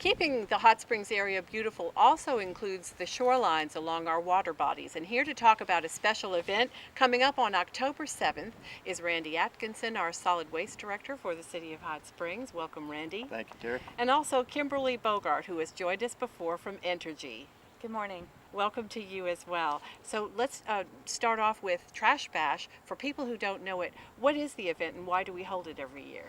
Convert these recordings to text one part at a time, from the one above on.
Keeping the hot springs area beautiful also includes the shorelines along our water bodies. And here to talk about a special event coming up on October 7th is Randy Atkinson, our solid waste director for the City of Hot Springs. Welcome, Randy. Thank you, Terry. And also Kimberly Bogart, who has joined us before from Entergy. Good morning. Welcome to you as well. So let's start off with Trash Bash. For people who don't know it, what is the event and why do we hold it every year?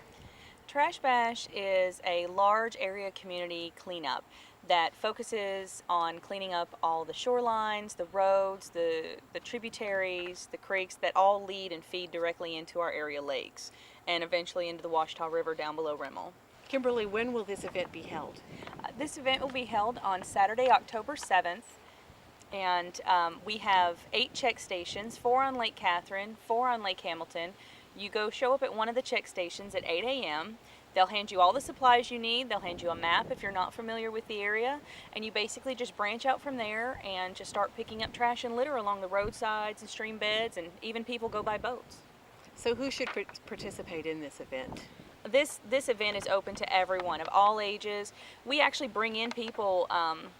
Trash Bash is a large area community cleanup that focuses on cleaning up all the shorelines, the roads, the tributaries, the creeks that all lead and feed directly into our area lakes and eventually into the Washita River down below Rimmel. Kimberly, when will this event be held? This event will be held on Saturday, October 7th. And we have 8 check stations, 4 on Lake Catherine, 4 on Lake Hamilton. You go show up at one of the check stations at 8 a.m. They'll hand you all the supplies you need. They'll hand you a map if you're not familiar with the area. And you basically just branch out from there and just start picking up trash and litter along the roadsides and stream beds, and even people go by boats. So who should participate in this event? This event is open to everyone of all ages. We actually bring in people from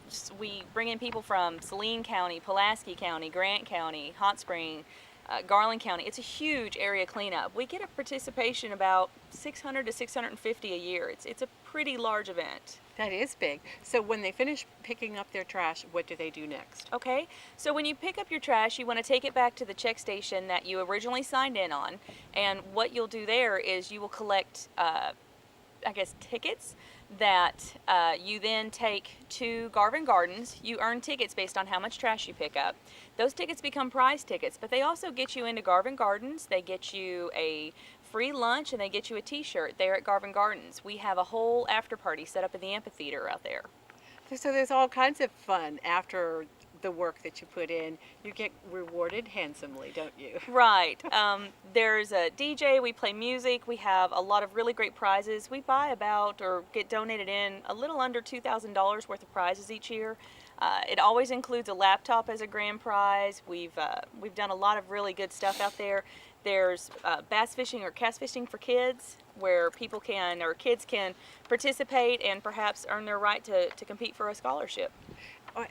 Saline County, Pulaski County, Grant County, Hot Spring, Garland County. It's a huge area cleanup. We get a participation about 600 to 650 a year. It's a pretty large event. That is big. So when they finish picking up their trash, what do they do next? Okay, so when you pick up your trash, you want to take it back to the check station that you originally signed in on. And what you'll do there is you will collect tickets that you then take to Garvin Gardens. You earn tickets based on how much trash you pick up. Those tickets become prize tickets, but they also get you into Garvin Gardens. They get you a free lunch and they get you a t-shirt there at Garvin Gardens. We have a whole after party set up in the amphitheater out there. So there's all kinds of fun after the work that you put in. You get rewarded handsomely, don't you? Right. There's a DJ, we play music, we have a lot of really great prizes. We buy about or get donated in a little under $2,000 worth of prizes each year. It always includes a laptop as a grand prize. We've done a lot of really good stuff out there. There's bass fishing or cast fishing for kids, where kids can participate and perhaps earn their right to compete for a scholarship.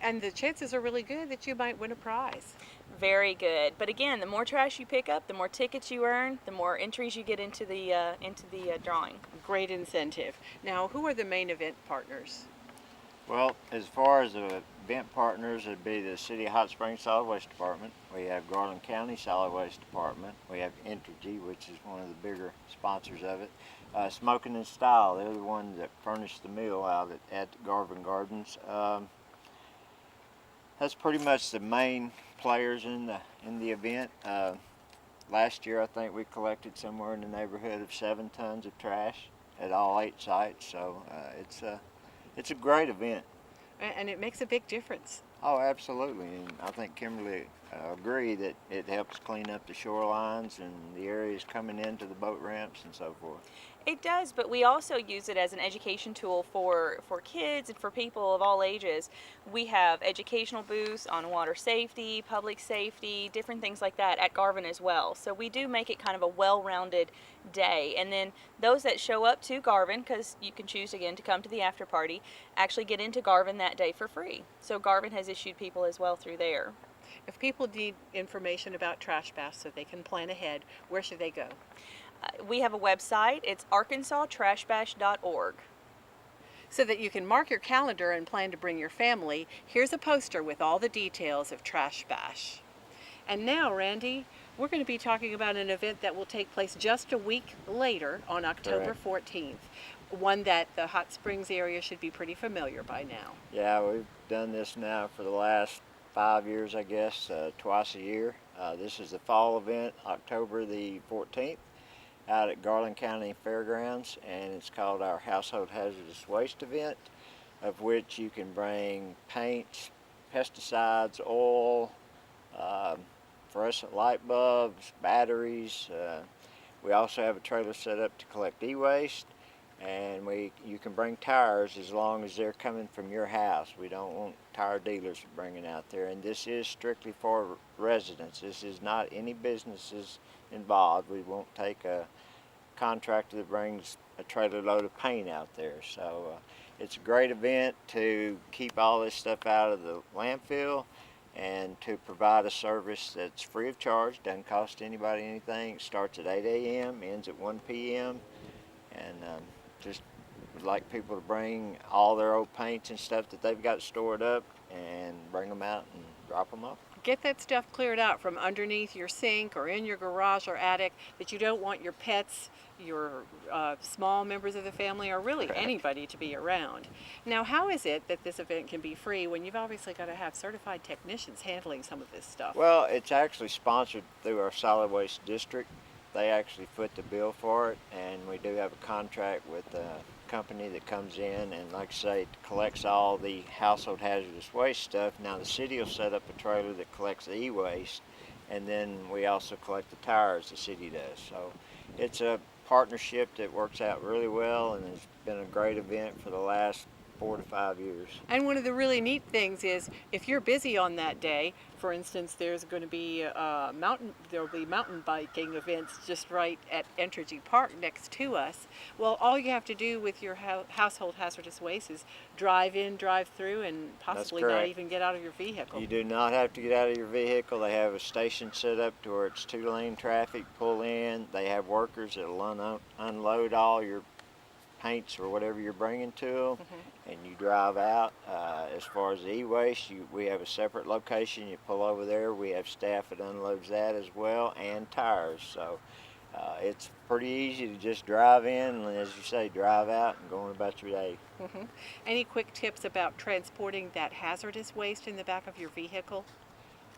And the chances are really good that you might win a prize. Very good. But again, the more trash you pick up, the more tickets you earn, the more entries you get into the drawing. Great incentive. Now, who are the main event partners? Well, as far as the event partners, it'd be the City of Hot Springs Solid Waste Department. We have Garland County Solid Waste Department. We have Entergy, which is one of the bigger sponsors of it. Smoking and Style, they're the ones that furnish the meal out at Garvin Gardens. That's pretty much the main players in the event. Last year, I think we collected somewhere in the neighborhood of 7 tons of trash at all 8 sites. So it's a great event. And it makes a big difference. Oh, absolutely. And I think Kimberly agree that it helps clean up the shorelines and the areas coming into the boat ramps and so forth. It does, but we also use it as an education tool for kids and for people of all ages. We have educational booths on water safety, public safety, different things like that at Garvin as well. So we do make it kind of a well-rounded day. And then those that show up to Garvin, because you can choose again to come to the after party, actually get into Garvin that day for free. So Garvin has issued people as well through there. If people need information about Trash Bash so they can plan ahead, where should they go? We have a website. It's arkansastrashbash.org. So that you can mark your calendar and plan to bring your family, here's a poster with all the details of Trash Bash. And now, Randy, we're going to be talking about an event that will take place just a week later on October 14th. One that the Hot Springs area should be pretty familiar by now. Yeah, we've done this now for the last 5 years, I guess, twice a year. This is the fall event, October the 14th. Out at Garland County Fairgrounds, and it's called our Household Hazardous Waste event, of which you can bring paints, pesticides, oil, fluorescent light bulbs, batteries. We also have a trailer set up to collect e-waste, and you can bring tires as long as they're coming from your house. We don't want tire dealers bringing out there, and this is strictly for residents. This is not any businesses involved. We won't take a contractor that brings a trailer load of paint out there. So It's a great event to keep all this stuff out of the landfill and to provide a service that's free of charge, doesn't cost anybody anything. It starts at 8 a.m., ends at 1 p.m. and just would like people to bring all their old paints and stuff that they've got stored up and bring them out and drop them off. Get that stuff cleared out from underneath your sink or in your garage or attic that you don't want your pets, your small members of the family, or really Correct. anybody to be around. Now, how is it that this event can be free when you've obviously got to have certified technicians handling some of this stuff? Well, it's actually sponsored through our solid waste district. They actually foot the bill for it, and we do have a contract with a company that comes in and, like I say, collects all the household hazardous waste stuff. Now the city will set up a trailer that collects the e-waste, and then we also collect the tires, the city does. So it's a partnership that works out really well, and it's been a great event for the last 4 to 5 years. And one of the really neat things is if you're busy on that day, for instance, there's going to be there'll be mountain biking events just right at Entergy Park next to us. Well, all you have to do with your household hazardous waste is drive in, drive through, and possibly not correct. even get out of your vehicle. You do not have to get out of your vehicle. They have a station set up to where it's 2-lane traffic, pull in. They have workers that'll unload all your paints or whatever you're bringing to them, and you drive out. As far as the e-waste, we have a separate location. You pull over there. We have staff that unloads that as well, and tires. So it's pretty easy to just drive in and, as you say, drive out and go on about your day. Any quick tips about transporting that hazardous waste in the back of your vehicle?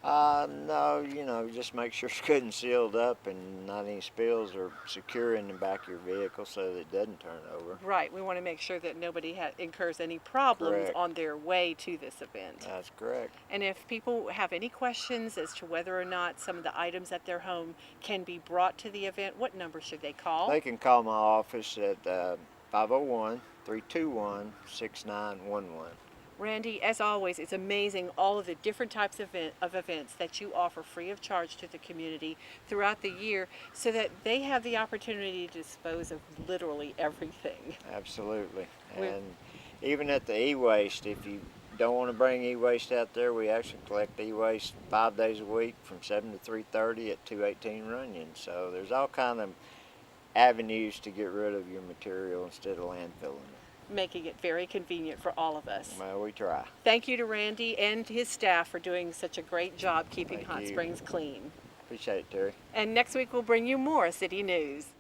No, just make sure it's good and sealed up and not any spills, or secure in the back of your vehicle so that it doesn't turn over. Right, we want to make sure that nobody incurs any problems Correct. on their way to this event. That's correct. And if people have any questions as to whether or not some of the items at their home can be brought to the event, what number should they call? They can call my office at 501-321-6911. Randy, as always, it's amazing all of the different types of events that you offer free of charge to the community throughout the year so that they have the opportunity to dispose of literally everything. Absolutely. We're- And even at the e-waste, if you don't want to bring e-waste out there, we actually collect e-waste 5 days a week from 7 to 3:30 at 218 Runyon. So there's all kind of avenues to get rid of your material instead of landfilling it. Making it very convenient for all of us. Well, we try. Thank you to Randy and his staff for doing such a great job keeping Thank Hot you. Springs clean. Appreciate it, Terry. And next week we'll bring you more City News.